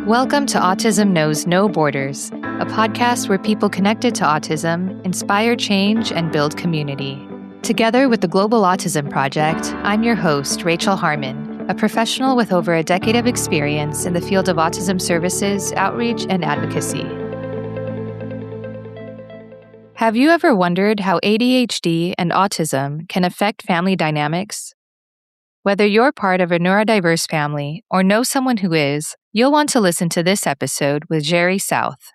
Welcome to Autism Knows No Borders, a podcast where people connected to autism inspire change and build community. Together with the Global Autism Project, I'm your host, Rachel Harmon, a professional with over a decade of experience in the field of autism services, outreach, and advocacy. Have you ever wondered how ADHD and autism can affect family dynamics? Whether you're part of a neurodiverse family or know someone who is, you'll want to listen to this episode with Jheri South.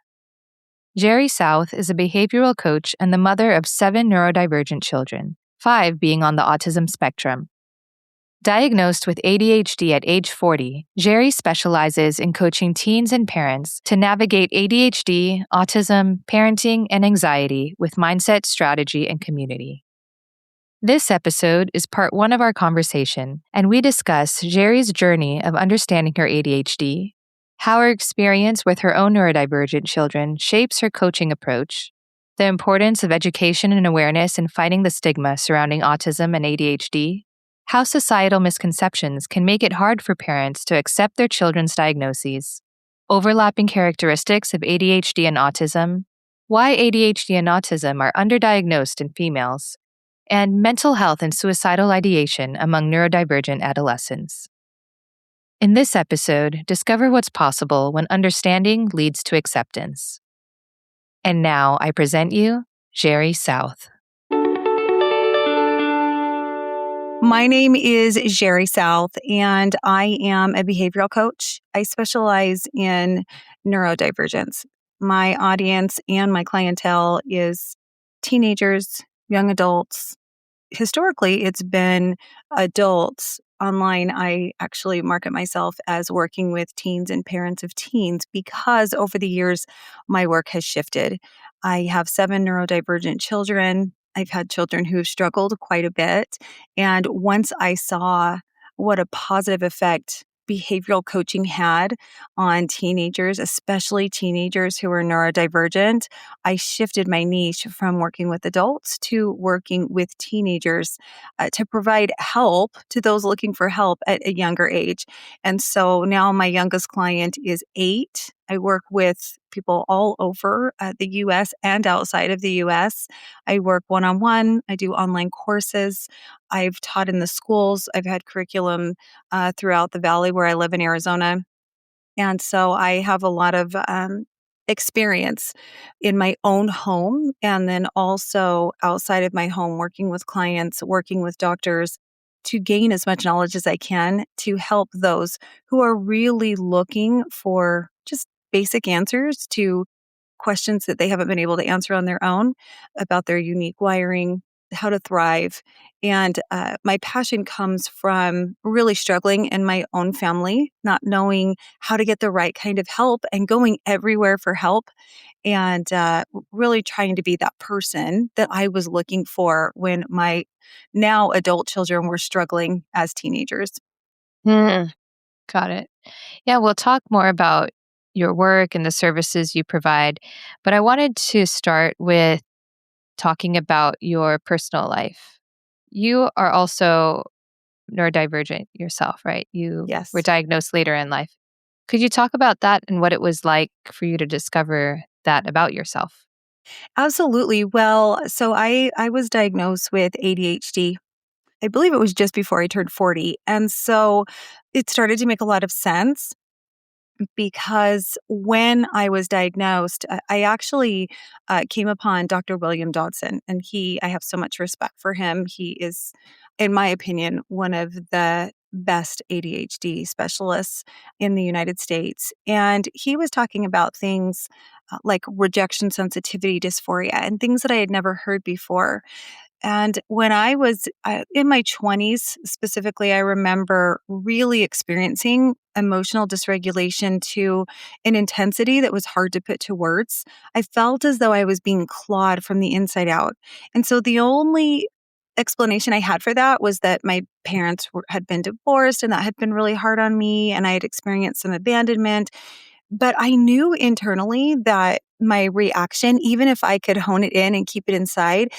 Jheri South is a behavioral coach and the mother of 7 neurodivergent children, 5 being on the autism spectrum. Diagnosed with ADHD at age 40, Jheri specializes in coaching teens and parents to navigate ADHD, autism, parenting, and anxiety with mindset, strategy, and community. This episode is part 1 of our conversation, and we discuss Jheri's journey of understanding her ADHD, how her experience with her own neurodivergent children shapes her coaching approach, the importance of education and awareness in fighting the stigma surrounding autism and ADHD, how societal misconceptions can make it hard for parents to accept their children's diagnoses, overlapping characteristics of ADHD and autism, why ADHD and autism are underdiagnosed in females, and mental health and suicidal ideation among neurodivergent adolescents. In this episode, discover what's possible when understanding leads to acceptance. And now I present you, Jheri South. My name is Jheri South, and I am a behavioral coach. I specialize in neurodivergence. My audience and my clientele is teenagers, young adults. Historically, it's been adults. Online, I actually market myself as working with teens and parents of teens because over the years, my work has shifted. I have 7 neurodivergent children. I've had children who've struggled quite a bit. And once I saw what a positive effect behavioral coaching had on teenagers, especially teenagers who are neurodivergent, I shifted my niche from working with adults to working with teenagers to provide help to those looking for help at a younger age. And so now my youngest client is 8. I work with people all over the U.S. and outside of the U.S. I work one-on-one. I do online courses. I've taught in the schools. I've had curriculum throughout the valley where I live in Arizona. And so I have a lot of experience in my own home and then also outside of my home, working with clients, working with doctors to gain as much knowledge as I can to help those who are really looking for just basic answers to questions that they haven't been able to answer on their own about their unique wiring, how to thrive. And my passion comes from really struggling in my own family, not knowing how to get the right kind of help and going everywhere for help and really trying to be that person that I was looking for when my now adult children were struggling as teenagers. Got it. Yeah, we'll talk more about your work and the services you provide, but I wanted to start with talking about your personal life. You are also neurodivergent yourself, right? You Yes. were diagnosed later in life. Could you talk about that and what it was like for you to discover that about yourself? Absolutely. Well, so I was diagnosed with ADHD. I believe it was just before I turned 40. And so it started to make a lot of sense because when I was diagnosed, I actually came upon Dr. William Dodson, and I have so much respect for him. He is, in my opinion, one of the best ADHD specialists in the United States. And he was talking about things like rejection sensitivity dysphoria and things that I had never heard before. And when I was in my 20s, specifically, I remember really experiencing emotional dysregulation to an intensity that was hard to put to words. I felt as though I was being clawed from the inside out. And so the only explanation I had for that was that my parents had been divorced and that had been really hard on me, and I had experienced some abandonment. But I knew internally that my reaction, even if I could hone it in and keep it inside,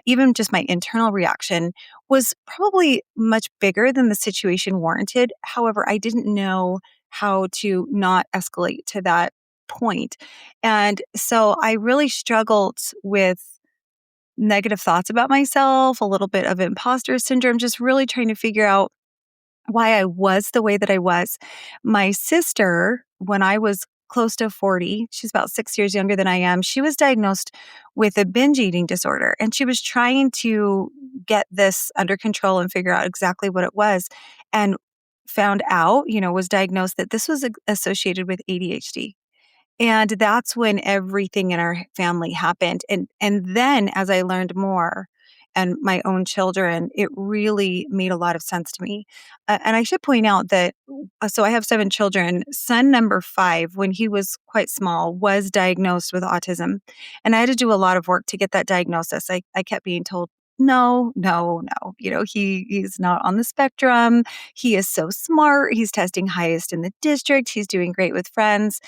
even just my internal reaction was probably much bigger than the situation warranted. However, I didn't know how to not escalate to that point. And so I really struggled with negative thoughts about myself, a little bit of imposter syndrome, just really trying to figure out why I was the way that I was. My sister, when I was close to 40, she's about 6 years younger than I am, she was diagnosed with a binge eating disorder. And she was trying to get this under control and figure out exactly what it was. And found out, was diagnosed that this was associated with ADHD. And that's when everything in our family happened. And then as I learned more and my own children, it really made a lot of sense to me. And I should point out that so I have 7 children. Son number 5, when he was quite small, was diagnosed with autism. And I had to do a lot of work to get that diagnosis. I kept being told, no, no, no. He's not on the spectrum. He is so smart. He's testing highest in the district. He's doing great with friends,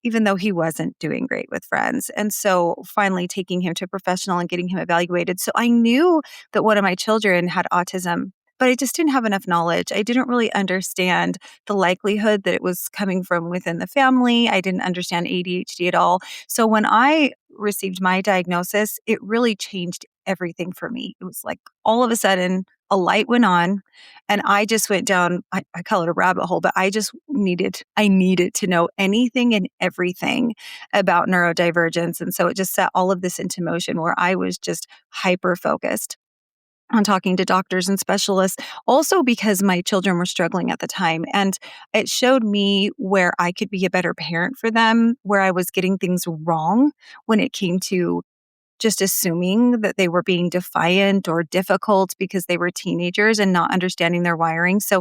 even though he wasn't doing great with friends. And so finally taking him to a professional and getting him evaluated. So I knew that one of my children had autism, but I just didn't have enough knowledge. I didn't really understand the likelihood that it was coming from within the family. I didn't understand ADHD at all. So when I received my diagnosis, it really changed everything for me. It was like all of a sudden a light went on and I just went down, I call it a rabbit hole, but I needed to know anything and everything about neurodivergence. And so it just set all of this into motion where I was just hyper focused on talking to doctors and specialists, also because my children were struggling at the time. And it showed me where I could be a better parent for them, where I was getting things wrong when it came to just assuming that they were being defiant or difficult because they were teenagers and not understanding their wiring. So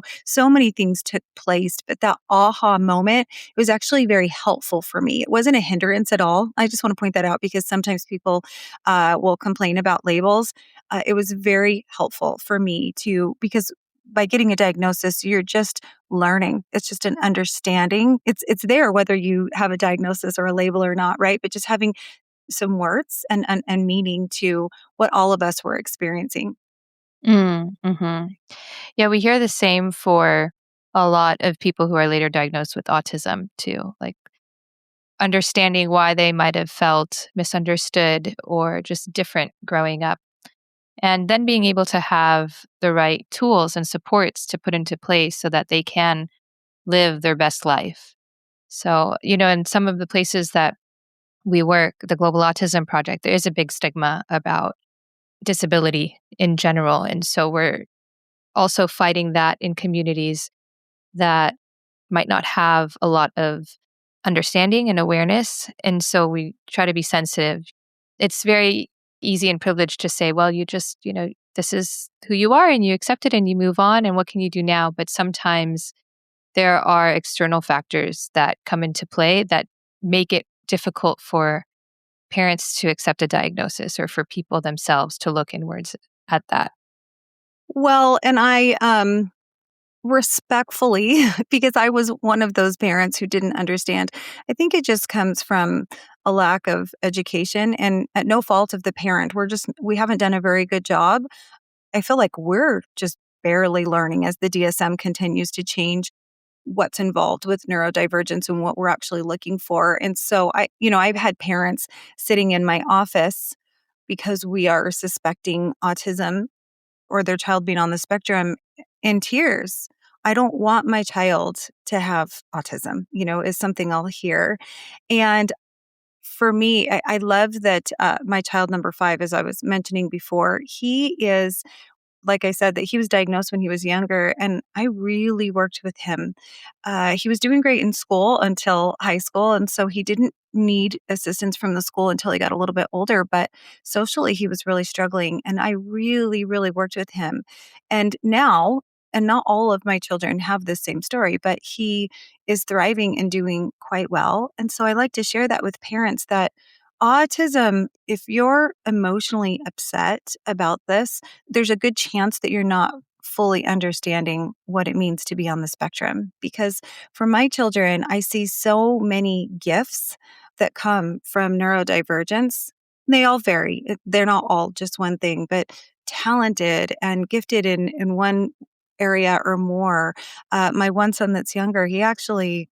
many things took place, but that aha moment, it was actually very helpful for me. It wasn't a hindrance at all. I just want to point that out because sometimes people will complain about labels. It was very helpful for me because by getting a diagnosis, you're just learning. It's just an understanding. It's there whether you have a diagnosis or a label or not, right? But just having some words and meaning to what all of us were experiencing. Mm-hmm. Yeah, we hear the same for a lot of people who are later diagnosed with autism too, like understanding why they might have felt misunderstood or just different growing up. And then being able to have the right tools and supports to put into place so that they can live their best life. So, in some of the places that we work, the Global Autism Project, there is a big stigma about disability in general. And so we're also fighting that in communities that might not have a lot of understanding and awareness. And so we try to be sensitive. It's very easy and privileged to say, well, you just, this is who you are and you accept it and you move on. And what can you do now? But sometimes there are external factors that come into play that make it difficult for parents to accept a diagnosis or for people themselves to look inwards at that. Well, and I respectfully, because I was one of those parents who didn't understand, I think it just comes from a lack of education and at no fault of the parent. We haven't done a very good job. I feel like we're just barely learning as the DSM continues to change what's involved with neurodivergence and what we're actually looking for. And so I've had parents sitting in my office because we are suspecting autism or their child being on the spectrum in tears. I don't want my child to have autism, is something I'll hear. And for me, I love that my child number 5, as I was mentioning before, he is, like I said, that he was diagnosed when he was younger, and I really worked with him. He was doing great in school until high school, and so he didn't need assistance from the school until he got a little bit older. But socially, he was really struggling, and I really, really worked with him. And now, and not all of my children have this same story, but he is thriving and doing quite well. And so I like to share that with parents that autism, if you're emotionally upset about this, there's a good chance that you're not fully understanding what it means to be on the spectrum. Because for my children, I see so many gifts that come from neurodivergence. They all vary. They're not all just one thing, but talented and gifted in one area or more. My one son that's younger, he actually,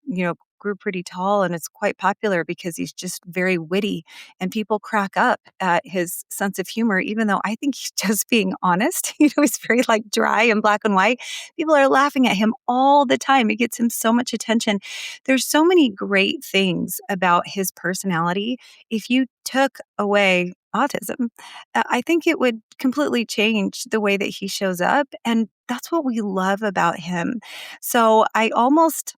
grew pretty tall and is quite popular because he's just very witty and people crack up at his sense of humor, even though I think he's just being honest. He's very like dry and black and white. People are laughing at him all the time. It gets him so much attention. There's so many great things about his personality. If you took away autism, I think it would completely change the way that he shows up. And that's what we love about him. So I almost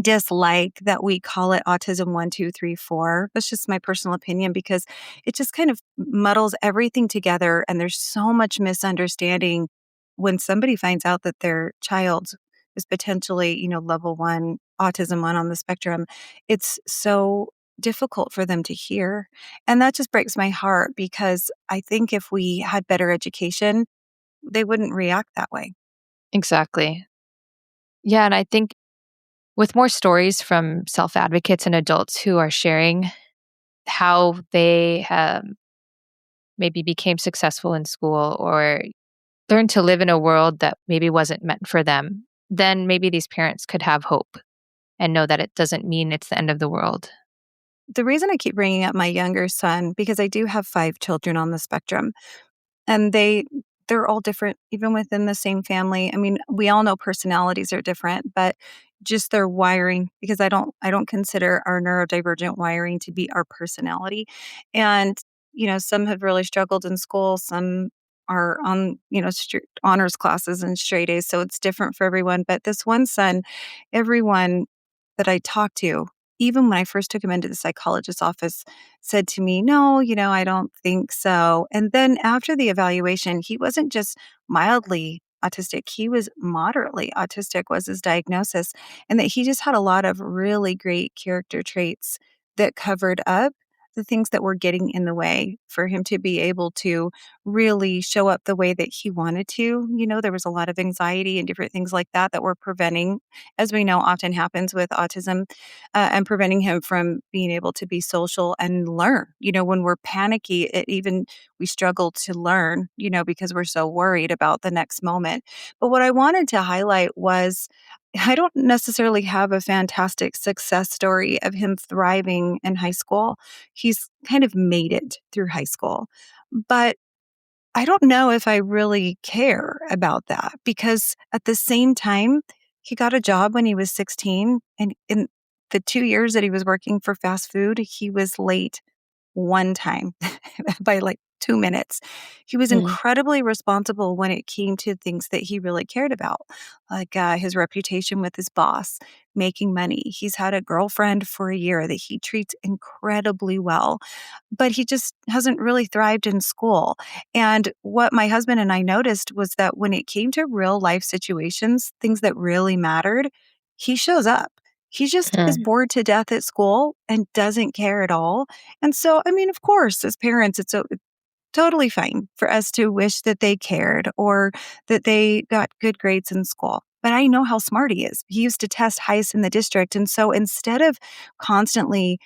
dislike that we call it autism 1, 2, 3, 4. That's just my personal opinion because it just kind of muddles everything together. And there's so much misunderstanding when somebody finds out that their child is potentially, level 1 autism 1 on the spectrum. It's so difficult for them to hear. And that just breaks my heart because I think if we had better education, they wouldn't react that way. Exactly. Yeah, and I think with more stories from self advocates and adults who are sharing how they maybe became successful in school or learned to live in a world that maybe wasn't meant for them, then maybe these parents could have hope and know that it doesn't mean it's the end of the world. The reason I keep bringing up my younger son, because I do have 5 children on the spectrum, and they're all different even within the same family. I mean, we all know personalities are different, but just their wiring, because I don't consider our neurodivergent wiring to be our personality. And, some have really struggled in school, some are on, strict honors classes and straight A's, so it's different for everyone. But this one son, everyone that I talked to, even when I first took him into the psychologist's office, said to me, "No, I don't think so." And then after the evaluation, he wasn't just mildly autistic, he was moderately autistic was his diagnosis, and that he just had a lot of really great character traits that covered up the things that were getting in the way for him to be able to really show up the way that he wanted to. There was a lot of anxiety and different things like that that were preventing, as we know often happens with autism, and preventing him from being able to be social and learn. When we're panicky, we struggle to learn, because we're so worried about the next moment. But what I wanted to highlight was I don't necessarily have a fantastic success story of him thriving in high school. He's kind of made it through high school. But I don't know if I really care about that because at the same time, he got a job when he was 16. And in the 2 years that he was working for fast food, he was late one time by like 2 minutes. He was Mm. incredibly responsible when it came to things that he really cared about, like his reputation with his boss, making money. He's had a girlfriend for a year that he treats incredibly well, but he just hasn't really thrived in school. And what my husband and I noticed was that when it came to real life situations, things that really mattered, he shows up. He just is Hmm. bored to death at school and doesn't care at all. And so, I mean, of course, as parents, it's totally fine for us to wish that they cared or that they got good grades in school. But I know how smart he is. He used to test highest in the district. And so instead of constantly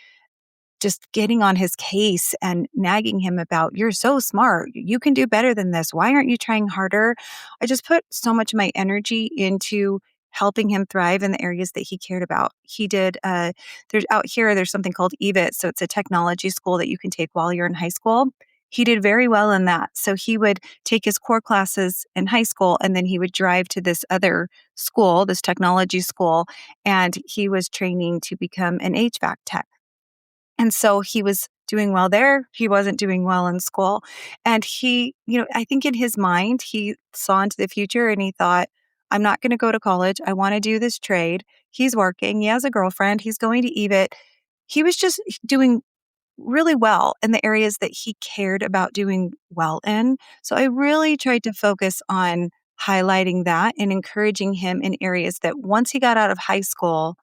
just getting on his case and nagging him about, "You're so smart. You can do better than this. Why aren't you trying harder?" I just put so much of my energy into helping him thrive in the areas that he cared about. He did, there's something called EVIT. So it's a technology school that you can take while you're in high school. He did very well in that. So he would take his core classes in high school and then he would drive to this other school, this technology school, and he was training to become an HVAC tech. And so he was doing well there. He wasn't doing well in school. And he, I think in his mind, he saw into the future and he thought, I'm not going to go to college. I want to do this trade. He's working. He has a girlfriend. He's going to EVIT. He was just doing really well in the areas that he cared about doing well in. So I really tried to focus on highlighting that and encouraging him in areas that once he got out of high school,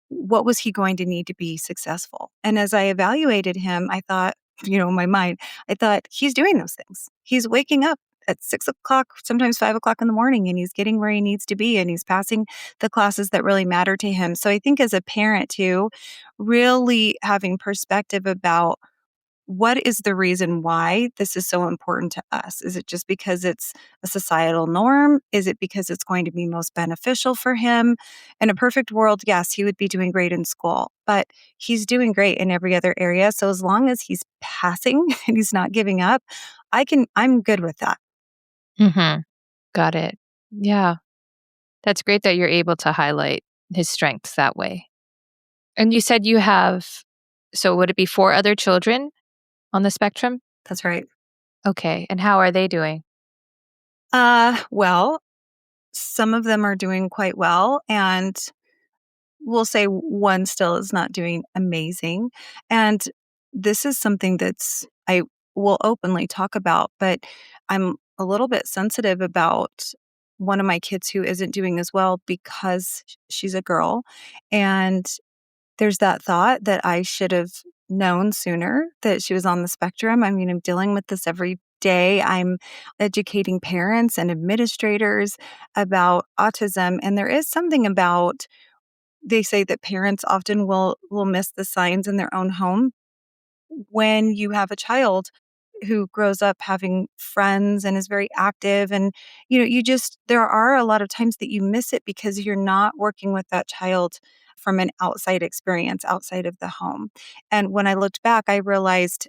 what was he going to need to be successful? And as I evaluated him, I thought, in my mind, I thought he's doing those things. He's waking up at 6 o'clock, sometimes 5 o'clock in the morning, and he's getting where he needs to be and he's passing the classes that really matter to him. So I think as a parent too, really having perspective about what is the reason why this is so important to us? Is it just because it's a societal norm? Is it because it's going to be most beneficial for him? In a perfect world, yes, he would be doing great in school, but he's doing great in every other area. So as long as he's passing and he's not giving up, I'm good with that. Mhm. Got it. Yeah. That's great that you're able to highlight his strengths that way. And you said you have, so would it be 4 other children on the spectrum? That's right. Okay. And how are they doing? Well, some of them are doing quite well, and we'll say one still is not doing amazing. And this is something that's I will openly talk about, but I'm a little bit sensitive about one of my kids who isn't doing as well because she's a girl. And there's that thought that I should have known sooner that she was on the spectrum. I mean, I'm dealing with this every day. I'm educating parents and administrators about autism. And there is something about, they say that parents often will miss the signs in their own home when you have a child who grows up having friends and is very active. And you just, there are a lot of times that you miss it because you're not working with that child from an outside experience outside of the home. And when I looked back, I realized,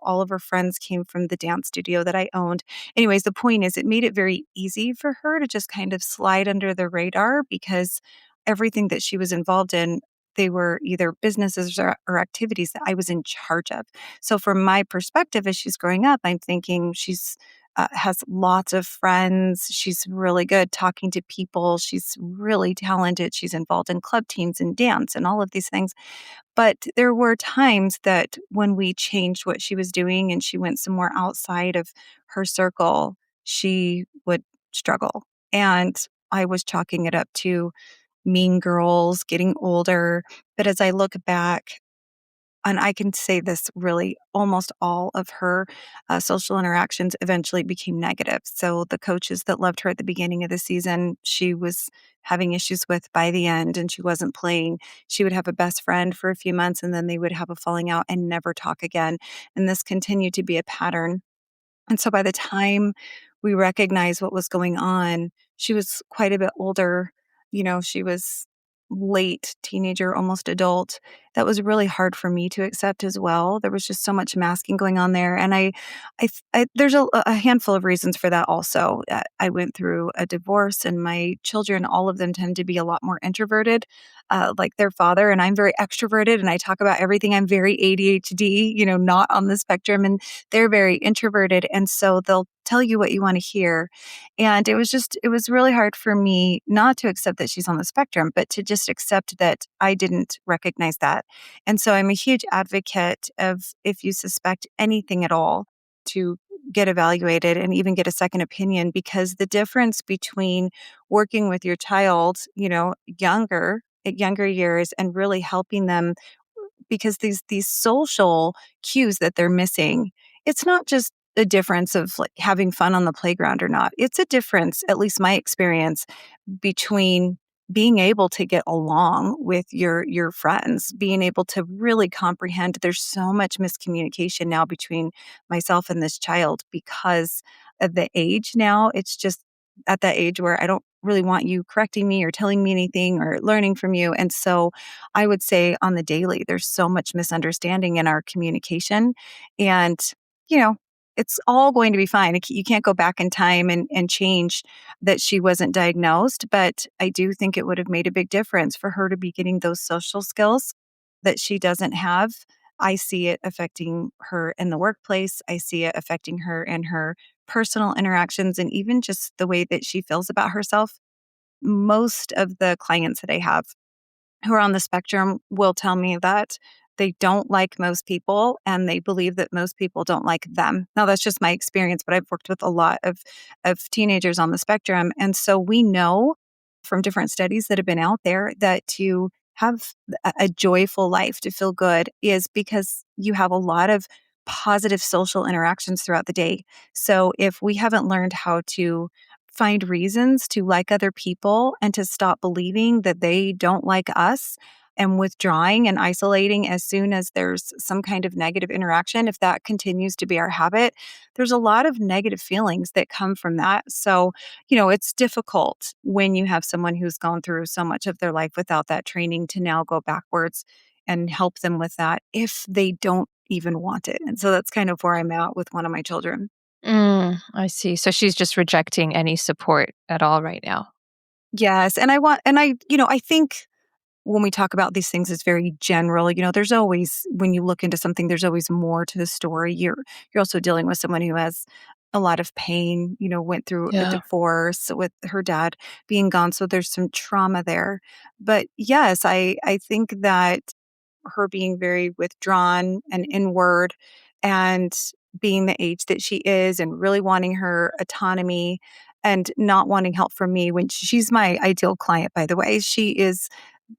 all of her friends came from the dance studio that I owned. Anyways, the point is, it made it very easy for her to just kind of slide under the radar because everything that she was involved in, they were either businesses or activities that I was in charge of. So from my perspective, as she's growing up, I'm thinking she's has lots of friends. She's really good talking to people. She's really talented. She's involved in club teams and dance and all of these things. But there were times that when we changed what she was doing and she went somewhere outside of her circle, she would struggle. And I was chalking it up to mean girls, getting older. But as I look back, and I can say this really, almost all of her social interactions eventually became negative. So the coaches that loved her at the beginning of the season, she was having issues with by the end and she wasn't playing. She would have a best friend for a few months and then they would have a falling out and never talk again. And this continued to be a pattern. And so by the time we recognized what was going on, she was quite a bit older. She was late teenager, almost adult. That was really hard for me to accept as well. There was just so much masking going on there. And there's a handful of reasons for that also. I went through a divorce and my children, all of them tend to be a lot more introverted, like their father. And I'm very extroverted and I talk about everything. I'm very ADHD, not on the spectrum. And they're very introverted. And so they'll tell you what you want to hear. And it was really hard for me not to accept that she's on the spectrum, but to just accept that I didn't recognize that. And so I'm a huge advocate of, if you suspect anything at all, to get evaluated and even get a second opinion, because the difference between working with your child, at younger years and really helping them, because these social cues that they're missing, it's not just a difference of like having fun on the playground or not. It's a difference, at least my experience, between being able to get along with your friends, being able to really comprehend. There's so much miscommunication now between myself and this child because of the age now. It's just at that age where I don't really want you correcting me or telling me anything or learning from you. And so I would say on the daily, there's so much misunderstanding in our communication. And, you know, it's all going to be fine. You can't go back in time and change that she wasn't diagnosed. But I do think it would have made a big difference for her to be getting those social skills that she doesn't have. I see it affecting her in the workplace. I see it affecting her in her personal interactions and even just the way that she feels about herself. Most of the clients that I have who are on the spectrum will tell me that they don't like most people and they believe that most people don't like them. Now that's just my experience, but I've worked with a lot of teenagers on the spectrum. And so we know from different studies that have been out there that to have a joyful life, to feel good, is because you have a lot of positive social interactions throughout the day. So if we haven't learned how to find reasons to like other people and to stop believing that they don't like us and withdrawing and isolating as soon as there's some kind of negative interaction, if that continues to be our habit, there's a lot of negative feelings that come from that. So, it's difficult when you have someone who's gone through so much of their life without that training to now go backwards and help them with that if they don't even want it. And so that's kind of where I'm at with one of my children. I see. So she's just rejecting any support at all right now. Yes, and I think when we talk about these things, it's very general. There's always, when you look into something, there's always more to the story. You're also dealing with someone who has a lot of pain, went through a Yeah. divorce with her dad being gone, so there's some trauma there. But yes, I think that her being very withdrawn and inward and being the age that she is and really wanting her autonomy and not wanting help from me, when she's my ideal client, by the way. She is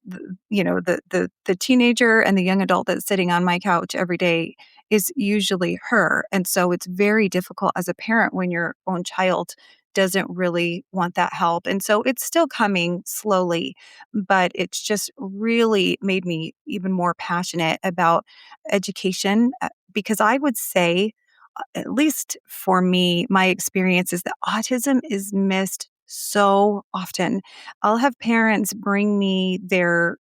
the teenager and the young adult that's sitting on my couch every day is usually her. And so it's very difficult as a parent when your own child doesn't really want that help. And so it's still coming slowly, but it's just really made me even more passionate about education, because I would say, at least for me, my experience is that autism is missed so often. I'll have parents bring me their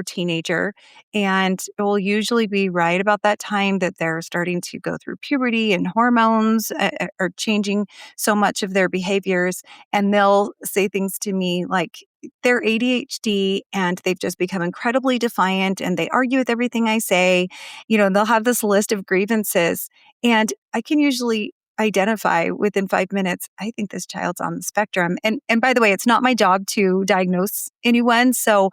teenager, and it will usually be right about that time that they're starting to go through puberty and hormones are changing so much of their behaviors. And they'll say things to me like they're ADHD and they've just become incredibly defiant and they argue with everything I say. And they'll have this list of grievances. And I can usually identify within 5 minutes, I think this child's on the spectrum. And by the way, it's not my job to diagnose anyone. So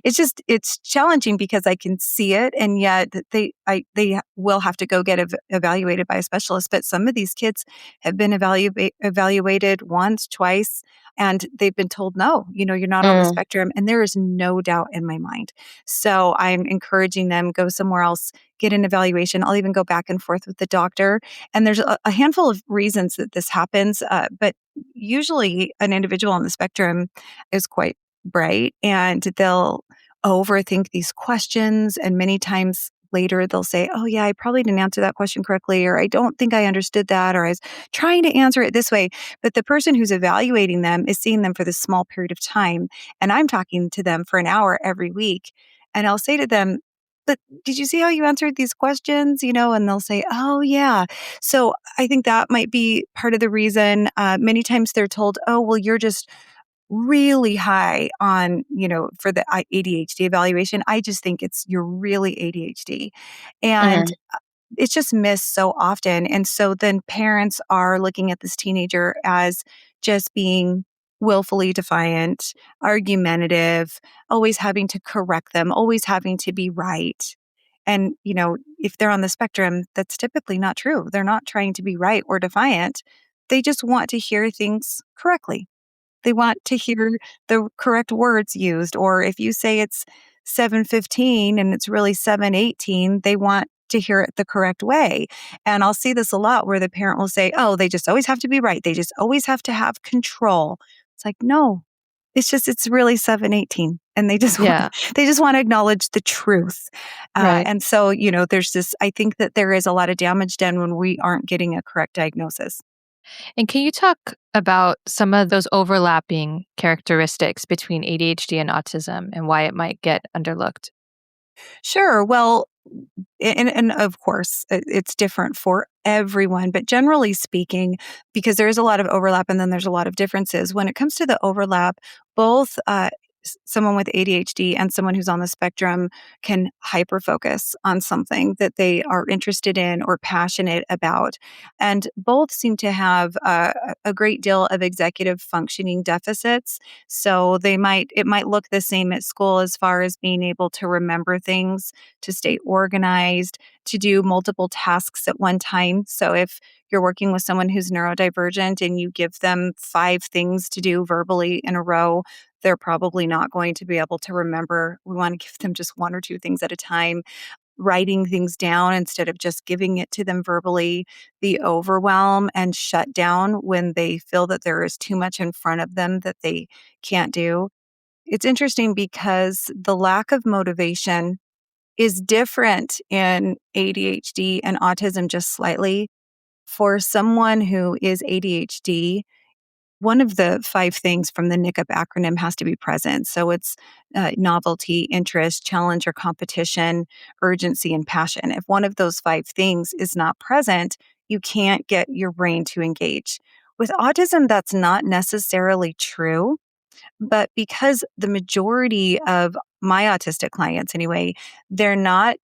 it's challenging because I can see it, and yet they will have to go get evaluated by a specialist. But some of these kids have been evaluated once, twice, and they've been told, no, you're not on the Mm. spectrum. And there is no doubt in my mind. So I'm encouraging them, go somewhere else, get an evaluation. I'll even go back and forth with the doctor. And there's a handful of reasons that this happens. But usually an individual on the spectrum is quite bright and they'll overthink these questions. And many times later, they'll say, oh, yeah, I probably didn't answer that question correctly, or I don't think I understood that, or I was trying to answer it this way. But the person who's evaluating them is seeing them for this small period of time. And I'm talking to them for an hour every week. And I'll say to them, but did you see how you answered these questions? And they'll say, oh, yeah. So I think that might be part of the reason. Many times they're told, oh, well, you're just really high on, for the ADHD evaluation. I just think you're really ADHD. And Mhm. it's just missed so often. And so then parents are looking at this teenager as just being willfully defiant, argumentative, always having to correct them, always having to be right. And, if they're on the spectrum, that's typically not true. They're not trying to be right or defiant. They just want to hear things correctly. They want to hear the correct words used, or if you say it's 7:15 and it's really 7:18, they want to hear it the correct way. And I'll see this a lot where the parent will say, "Oh, they just always have to be right. They just always have to have control." It's like, "No. It's really 7:18." And they just want Yeah. they just want to acknowledge the truth. Right. And so, there's this, I think that there is a lot of damage done when we aren't getting a correct diagnosis. And can you talk about some of those overlapping characteristics between ADHD and autism and why it might get underlooked? Sure. Well, and of course, it's different for everyone, but generally speaking, because there is a lot of overlap and then there's a lot of differences. When it comes to the overlap, both someone with ADHD and someone who's on the spectrum can hyper focus on something that they are interested in or passionate about. And both seem to have a great deal of executive functioning deficits. So it might look the same at school as far as being able to remember things, to stay organized, to do multiple tasks at one time. So if you're working with someone who's neurodivergent and you give them 5 things to do verbally in a row, they're probably not going to be able to remember. We want to give them just 1 or 2 things at a time. writing things down instead of just giving it to them verbally, the overwhelm and shut down when they feel that there is too much in front of them that they can't do. It's interesting because the lack of motivation is different in ADHD and autism just slightly. For someone who is ADHD, one of the 5 things from the NICUP acronym has to be present. So it's novelty, interest, challenge or competition, urgency, and passion. If one of those 5 things is not present, you can't get your brain to engage. With autism, that's not necessarily true, but because the majority of my autistic clients, anyway, they're not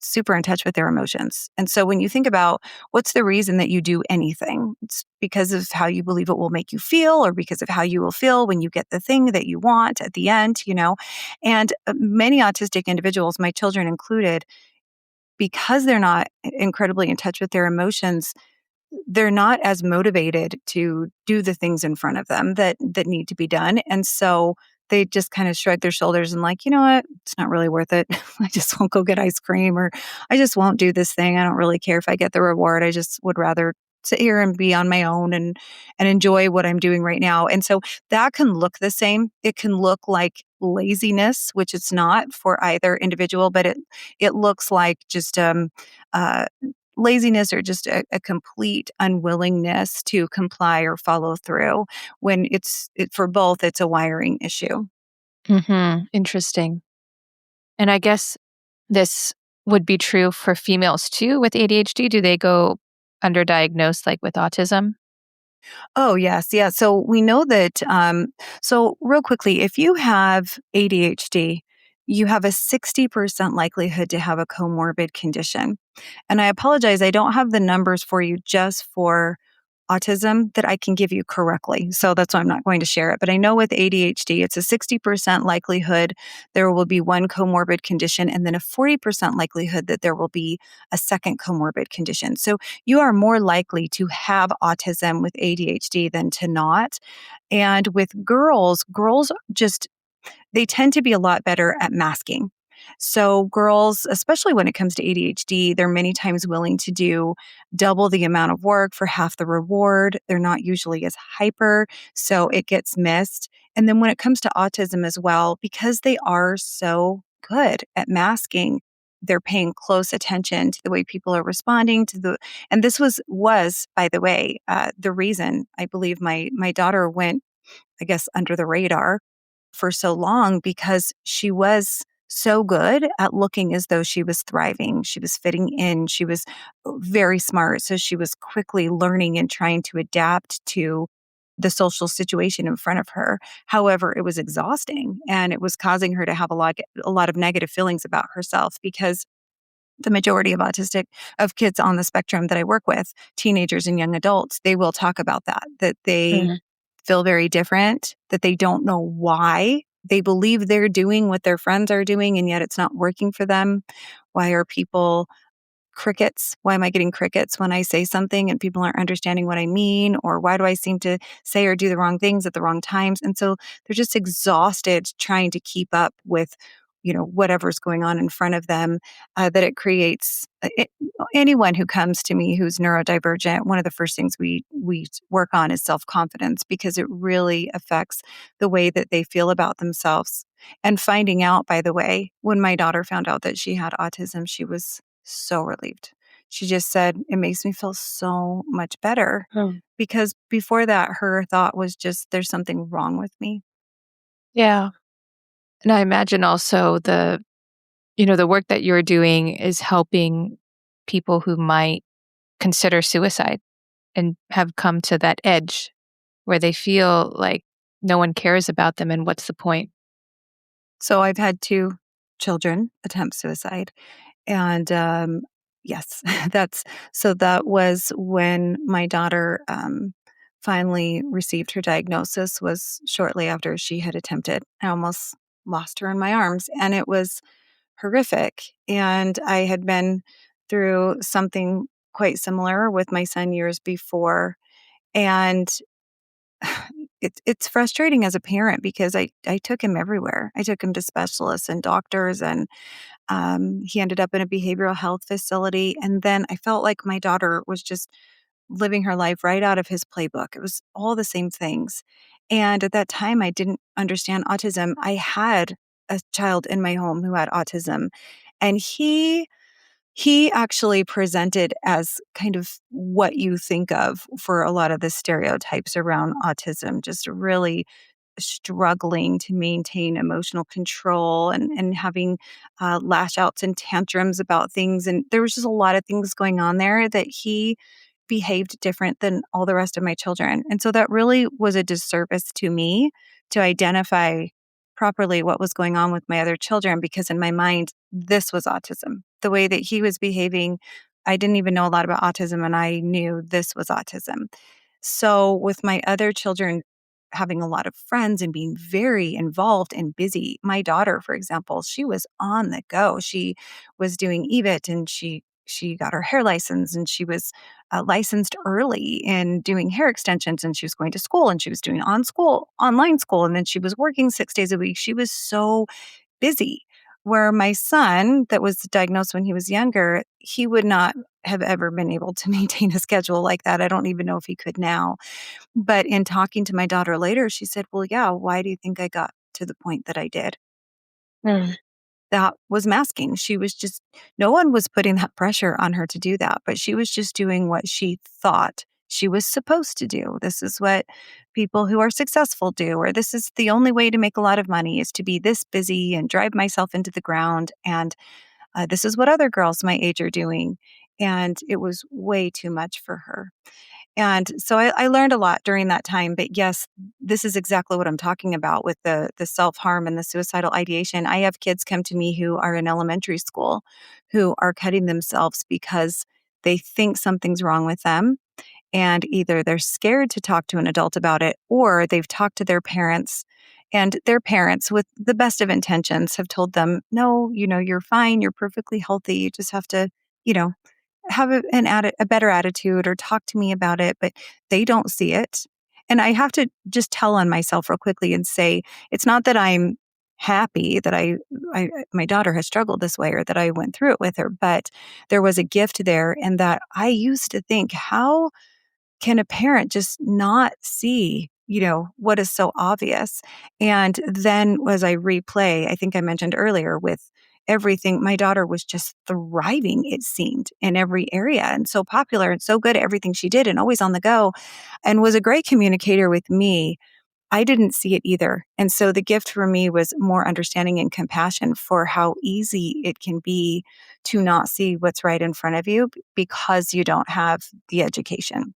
super in touch with their emotions. And so when you think about what's the reason that you do anything, it's because of how you believe it will make you feel or because of how you will feel when you get the thing that you want at the end, you know. And many autistic individuals, my children included, because they're not incredibly in touch with their emotions, they're not as motivated to do the things in front of them that need to be done. And so they just kind of shrug their shoulders and like, you know what, it's not really worth it. I just won't go get ice cream, or I just won't do this thing. I don't really care if I get the reward. I just would rather sit here and be on my own and enjoy what I'm doing right now. And so that can look the same. It can look like laziness, which it's not for either individual, but it looks like just uh laziness or just a complete unwillingness to comply or follow through when for both, it's a wiring issue. Interesting. And I guess this would be true for females too with ADHD. Do they go underdiagnosed like with autism? Oh, yes. Yeah. So we know that, so real quickly, if you have ADHD, you have a 60% likelihood to have a comorbid condition. And I apologize, I don't have the numbers for you just for autism that I can give you correctly. So that's why I'm not going to share it. But I know with ADHD, it's a 60% likelihood there will be one comorbid condition and then a 40% likelihood that there will be a second comorbid condition. So you are more likely to have autism with ADHD than to not. And with girls just they tend to be a lot better at masking. So, girls, especially when it comes to ADHD, they're many times willing to do double the amount of work for half the reward. They're not usually as hyper, so it gets missed. And then when it comes to autism as well, because they are so good at masking, they're paying close attention to the way people are responding to and this was by the way the reason I believe my daughter went, I guess, under the radar for so long, because she was so good at looking as though she was thriving. She was fitting in. She was very smart. So she was quickly learning and trying to adapt to the social situation in front of her. However, it was exhausting and it was causing her to have a lot of negative feelings about herself, because the majority of kids on the spectrum that I work with, teenagers and young adults, they will talk about that they Mhm. feel very different, that they don't know why. They believe they're doing what their friends are doing, and yet it's not working for them. Why are people crickets? Why am I getting crickets when I say something and people aren't understanding what I mean? Or why do I seem to say or do the wrong things at the wrong times? And so they're just exhausted trying to keep up with, whatever's going on in front of them, that it creates anyone who comes to me who's neurodivergent. One of the first things we work on is self-confidence, because it really affects the way that they feel about themselves. And finding out, by the way, when my daughter found out that she had autism, she was so relieved. She just said, "It makes me feel so much better." Oh. Because before that, her thought was just, "There's something wrong with me." Yeah. And I imagine also the work that you're doing is helping people who might consider suicide and have come to that edge where they feel like no one cares about them and what's the point? So I've had 2 children attempt suicide. And yes, that was when my daughter finally received her diagnosis, was shortly after she had attempted. I almost lost her in my arms, and it was horrific. And I had been through something quite similar with my son years before. And it's frustrating as a parent because I took him everywhere. I took him to specialists and doctors, and he ended up in a behavioral health facility. And then I felt like my daughter was just living her life right out of his playbook. It was all the same things. And at that time, I didn't understand autism. I had a child in my home who had autism, and he actually presented as kind of what you think of for a lot of the stereotypes around autism, just really struggling to maintain emotional control and having lash outs and tantrums about things. And there was just a lot of things going on there that he behaved different than all the rest of my children. And so that really was a disservice to me to identify properly what was going on with my other children, because in my mind, this was autism. The way that he was behaving, I didn't even know a lot about autism, and I knew this was autism. So with my other children having a lot of friends and being very involved and busy, my daughter, for example, she was on the go. She was doing EVIT, and she got her hair license, and she was licensed early in doing hair extensions, and she was going to school, and she was doing online school, and then she was working 6 days a week. She was so busy. Where my son, that was diagnosed when he was younger, he would not have ever been able to maintain a schedule like that. I don't even know if he could now. But in talking to my daughter later, she said, "Well, yeah, why do you think I got to the point that I did?" Mm. That was masking. She was just, no one was putting that pressure on her to do that, but she was just doing what she thought she was supposed to do. This is what people who are successful do, or this is the only way to make a lot of money, is to be this busy and drive myself into the ground. And this is what other girls my age are doing. And it was way too much for her. And so I learned a lot during that time. But yes, this is exactly what I'm talking about with the self-harm and the suicidal ideation. I have kids come to me who are in elementary school who are cutting themselves because they think something's wrong with them. And either they're scared to talk to an adult about it, or they've talked to their parents, and their parents, with the best of intentions, have told them, "No, you're fine. You're perfectly healthy. You just have to, you know, have a better attitude, or talk to me about it," but they don't see it. And I have to just tell on myself real quickly and say, it's not that I'm happy that my daughter has struggled this way, or that I went through it with her, but there was a gift there. And that I used to think, how can a parent just not see, what is so obvious? And then as I replay, I think I mentioned earlier, with everything, my daughter was just thriving, it seemed, in every area, and so popular and so good at everything she did, and always on the go, and was a great communicator with me. I didn't see it either. And so the gift for me was more understanding and compassion for how easy it can be to not see what's right in front of you because you don't have the education.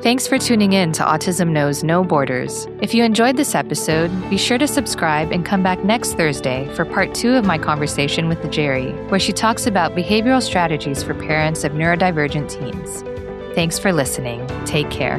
Thanks for tuning in to Autism Knows No Borders. If you enjoyed this episode, be sure to subscribe and come back next Thursday for part 2 of my conversation with Jheri, where she talks about behavioral strategies for parents of neurodivergent teens. Thanks for listening. Take care.